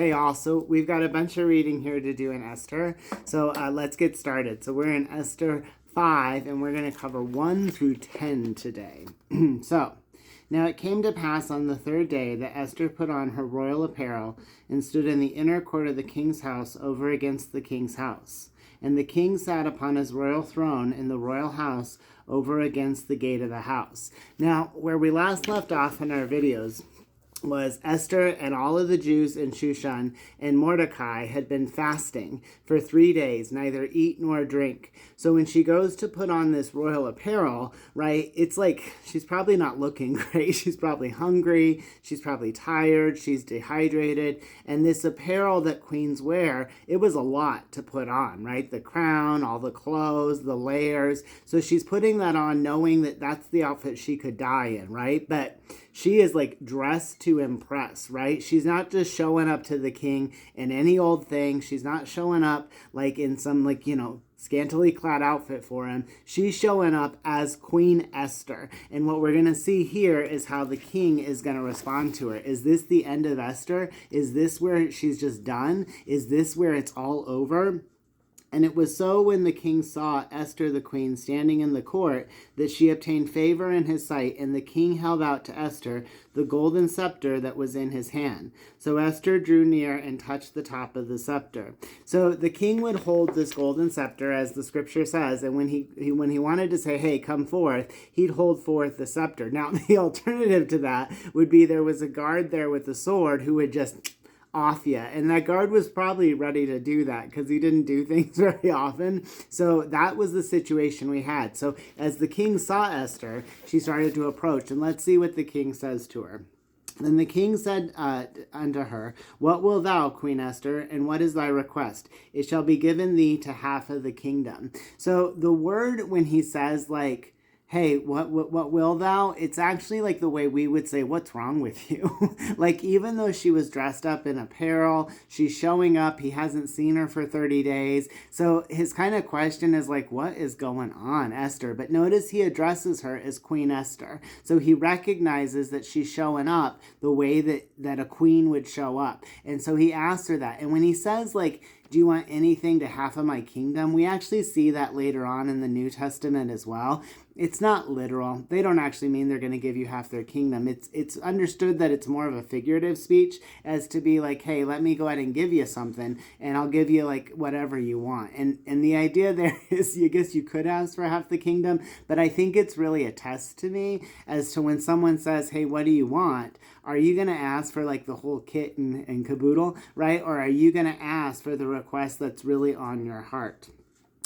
Hey, also, we've got a bunch of reading here to do in Esther, so let's get started. So we're in Esther 5, and we're going to cover 1 through 10 today. So, now it came to pass on the third day that Esther put on her royal apparel and stood in the inner court of the king's house over against the king's house. And the king sat upon his royal throne in the royal house over against the gate of the house. Now, where we last left off in our videos was Esther and all of the Jews in Shushan and Mordecai had been fasting for 3 days, neither eat nor drink. So when she goes to put on this royal apparel, right, it's like she's probably not looking great. She's probably hungry. She's probably tired. She's dehydrated. And this apparel that queens wear, it was a lot to put on, right? The crown, all the clothes, the layers. So she's putting that on knowing that that's the outfit she could die in, right? But she is like dressed to impress, right? She's not just showing up to the king in any old thing. She's not showing up like in some scantily clad outfit for him. She's showing up as Queen Esther. And what we're going to see here is how the king is going to respond to her. Is this the end of Esther? Is this where she's just done? Is this where it's all over? And it was so when the king saw Esther the queen standing in the court that she obtained favor in his sight, and the king held out to Esther the golden scepter that was in his hand. So Esther drew near and touched the top of the scepter. So the king would hold this golden scepter, as the scripture says, and when he wanted to say, hey, come forth, he'd hold forth the scepter. Now, the alternative to that would be there was a guard there with a sword who would just off you, and that guard was probably ready to do that because he didn't do things very often. So that was the situation we had. So as the king saw Esther, she started to approach, and let's see what the king says to her. Then the king said unto her, what wilt thou, Queen Esther, and what is thy request? It shall be given thee to half of the kingdom. So the word when he says hey, what will thou? It's actually like the way we would say, what's wrong with you? Like, even though she was dressed up in apparel, she's showing up, he hasn't seen her for 30 days. So his kind of question is like, what is going on, Esther? But notice he addresses her as Queen Esther. So he recognizes that she's showing up the way that a queen would show up. And so he asks her that. And when he says, do you want anything to half of my kingdom? We actually see that later on in the New Testament as well. It's not literal. They don't actually mean they're going to give you half their kingdom. It's understood that it's more of a figurative speech, as to be like, hey, let me go ahead and give you something, and I'll give you whatever you want. And the idea there is, I guess you could ask for half the kingdom, but I think it's really a test to me as to when someone says, hey, what do you want? Are you going to ask for the whole kit and caboodle, right? Or are you going to ask for the request that's really on your heart?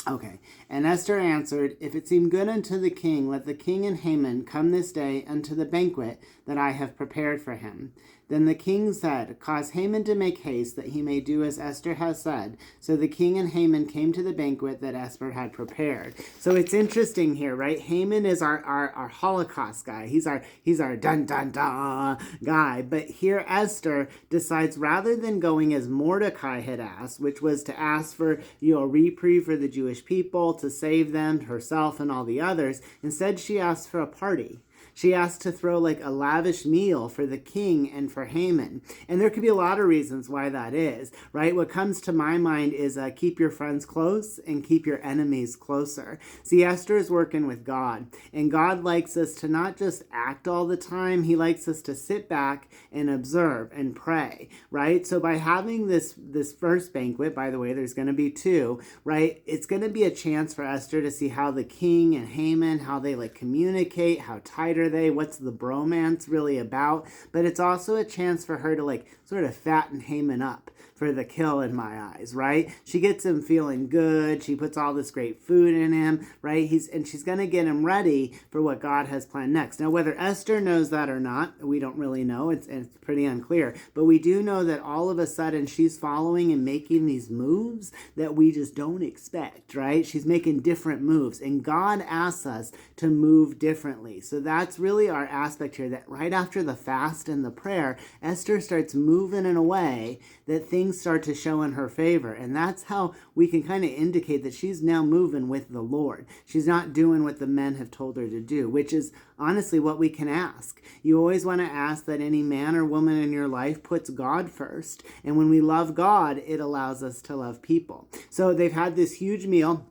Okay, and Esther answered, if it seem good unto the king, let the king and Haman come this day unto the banquet that I have prepared for him. Then the king said, cause Haman to make haste, that he may do as Esther has said. So the king and Haman came to the banquet that Esther had prepared. So it's interesting here, right? Haman is our Holocaust guy. He's our dun-dun-dun guy. But here Esther decides, rather than going as Mordecai had asked, which was to ask for a reprieve for the Jewish people, to save them, herself and all the others, instead she asked for a party. She asked to throw a lavish meal for the king and for Haman. And there could be a lot of reasons why that is, right? What comes to my mind is keep your friends close and keep your enemies closer. See, Esther is working with God, and God likes us to not just act all the time. He likes us to sit back and observe and pray, right? So by having this first banquet, by the way, there's going to be 2, right? It's going to be a chance for Esther to see how the king and Haman, how they communicate, how tight are they, what's the bromance really about. But it's also a chance for her to sort of fatten Haman up for the kill, in my eyes, right? She gets him feeling good. She puts all this great food in him, right? She's going to get him ready for what God has planned next. Now, whether Esther knows that or not, we don't really know. It's pretty unclear. But we do know that all of a sudden she's following and making these moves that we just don't expect, right? She's making different moves, and God asks us to move differently. So that's that's really our aspect here, that right after the fast and the prayer, Esther starts moving in a way that things start to show in her favor. And that's how we can kind of indicate that she's now moving with the Lord. She's not doing what the men have told her to do, which is honestly what we can ask. You always want to ask that any man or woman in your life puts God first. And when we love God, it allows us to love people. So they've had this huge meal.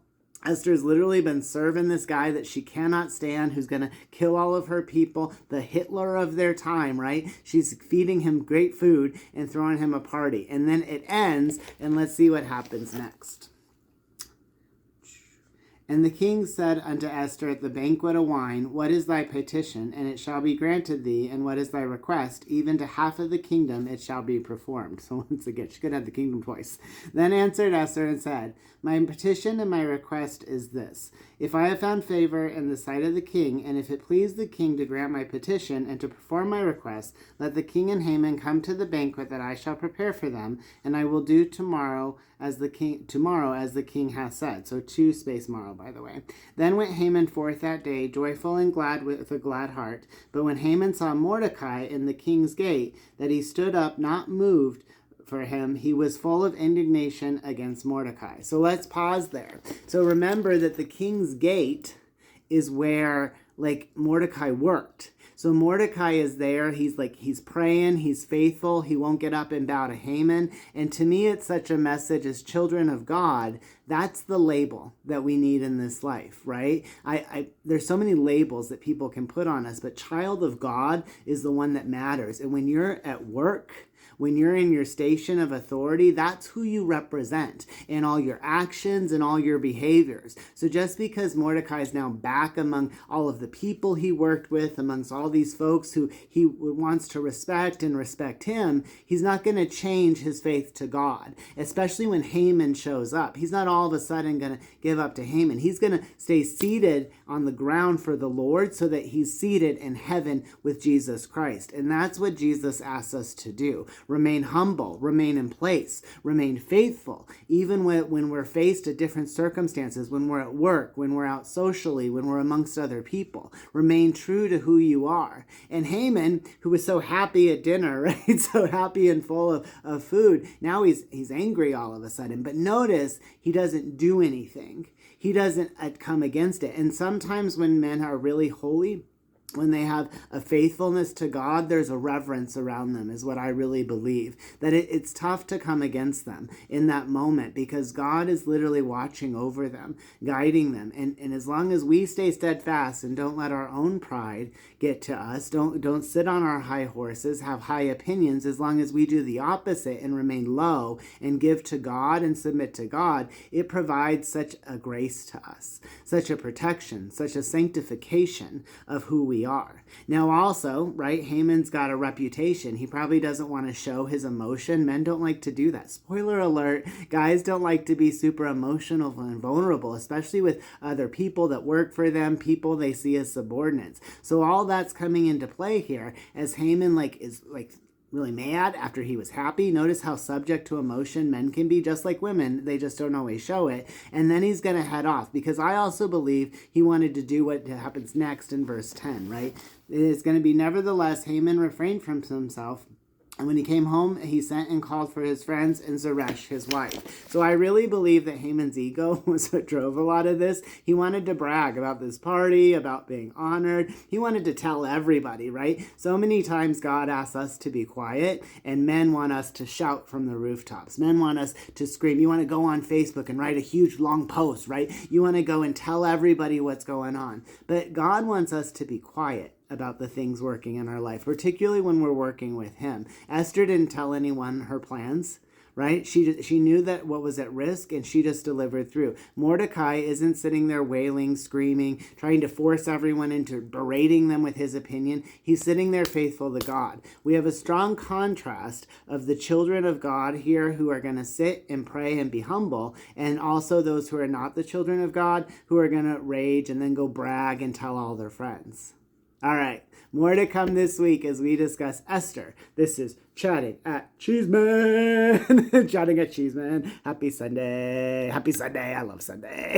Esther's literally been serving this guy that she cannot stand, who's going to kill all of her people, the Hitler of their time, right? She's feeding him great food and throwing him a party. And then it ends, and let's see what happens next. And the king said unto Esther at the banquet of wine, What is thy petition? And it shall be granted thee. And what is thy request? Even to half of the kingdom it shall be performed. So once again, she could have the kingdom twice. Then answered Esther and said, My petition and my request is this. If I have found favor in the sight of the king, and if it please the king to grant my petition and to perform my request, let the king and Haman come to the banquet that I shall prepare for them, and I will do tomorrow as the king hath said. So 2 space morrow, by the way. Then went Haman forth that day, joyful and glad with a glad heart. But when Haman saw Mordecai in the king's gate, that he stood up not moved for him, he was full of indignation against Mordecai. So let's pause there. So remember that the king's gate is where Mordecai worked. So Mordecai is there. He's praying. He's faithful. He won't get up and bow to Haman. And to me, it's such a message as children of God. That's the label that we need in this life, right? There's so many labels that people can put on us, but child of God is the one that matters. And when you're at work, when you're in your station of authority, that's who you represent in all your actions and all your behaviors. So just because Mordecai is now back among all of the people he worked with, amongst all these folks who he wants to respect and respect him, he's not going to change his faith to God, especially when Haman shows up. He's not all of a sudden going to give up to Haman. He's going to stay seated on the ground for the Lord so that he's seated in heaven with Jesus Christ. And that's what Jesus asks us to do. Remain humble, remain in place, remain faithful, even when we're faced at different circumstances, when we're at work, when we're out socially, when we're amongst other people. Remain true to who you are. And Haman, who was so happy at dinner, right? So happy and full of food, now he's angry all of a sudden. But notice he doesn't do anything. He doesn't come against it. And sometimes when men are really holy, when they have a faithfulness to God, there's a reverence around them, is what I really believe. That it's tough to come against them in that moment because God is literally watching over them, guiding them. And as long as we stay steadfast and don't let our own pride get to us, don't sit on our high horses, have high opinions, as long as we do the opposite and remain low and give to God and submit to God, it provides such a grace to us, such a protection, such a sanctification of who we are. Now also, right, Haman's got a reputation. He probably doesn't want to show his emotion. Men don't like to do that. Spoiler alert, guys don't like to be super emotional and vulnerable, especially with other people that work for them, people they see as subordinates. So all that's coming into play here as Haman is really mad after he was happy. Notice how subject to emotion men can be, just like women. They just don't always show it. And then he's going to head off because I also believe he wanted to do what happens next in verse 10, right? It is going to be, nevertheless, Haman refrained from himself. And when he came home, he sent and called for his friends and Zeresh, his wife. So I really believe that Haman's ego was what drove a lot of this. He wanted to brag about this party, about being honored. He wanted to tell everybody, right? So many times God asks us to be quiet, and men want us to shout from the rooftops. Men want us to scream. You want to go on Facebook and write a huge long post, right? You want to go and tell everybody what's going on. But God wants us to be quiet about the things working in our life, particularly when we're working with him. Esther didn't tell anyone her plans, right? She knew that what was at risk, and she just delivered through. Mordecai isn't sitting there wailing, screaming, trying to force everyone into berating them with his opinion. He's sitting there faithful to God. We have a strong contrast of the children of God here who are going to sit and pray and be humble, and also those who are not the children of God who are going to rage and then go brag and tell all their friends. All right, more to come this week as we discuss Esther. This is Chatting at Cheesman. Chatting at Cheesman. Happy Sunday. Happy Sunday. I love Sunday.